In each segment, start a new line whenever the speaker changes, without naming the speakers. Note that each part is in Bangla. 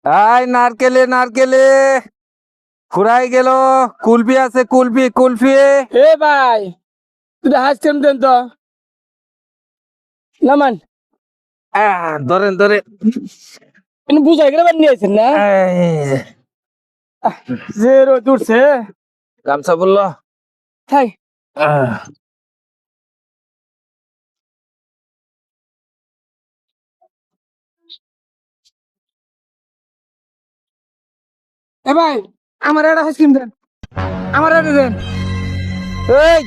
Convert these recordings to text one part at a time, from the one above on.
আয় নারকেলে নারকেলে ফুরাই গেল। কুলফি আছে কুলফি কুলফি।
এ ভাই তুই হাসছেন দেন তো নামান
ধরেন ধরেন।
বুঝাই গেলে নিয়ে আছেন না যে রোদ উঠছে
গামছা বললো।
থাই এ ভাই আমার একটা আইসক্রিম দেন, আমার একটা দেন।
এই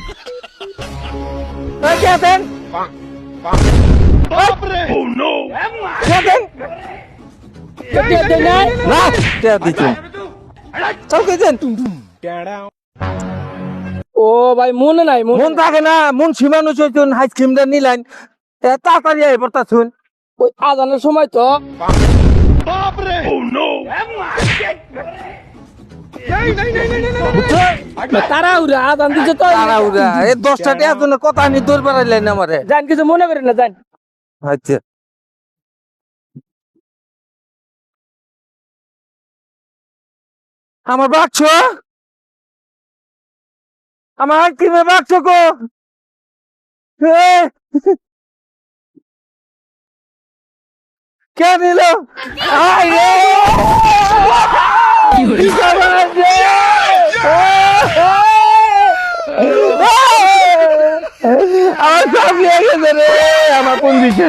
কে দেন না কে দিচ্ছ চল কে দেন।
ও ভাই মনে নাই
মন থাকে না মন সীমানো চৈতন আইসক্রিমটা নিলেন তাড়াতাড়ি আই পড়তা শুন।
ওই আজানের সময় তো তারা উড়া আজান দিচ্ছে তো
তাড়াহুড়া এই 10টা টাকার জন্য কথা নি দৌড় বেড়াইলেন আমারে।
জান কিছু মনে করেন না জান।
আচ্ছা আমার বাক্স আমার আইসক্রিমের বাক্স গো। কে নিল আমার সব নিয়ে গেছে রে আমার কোন দিকে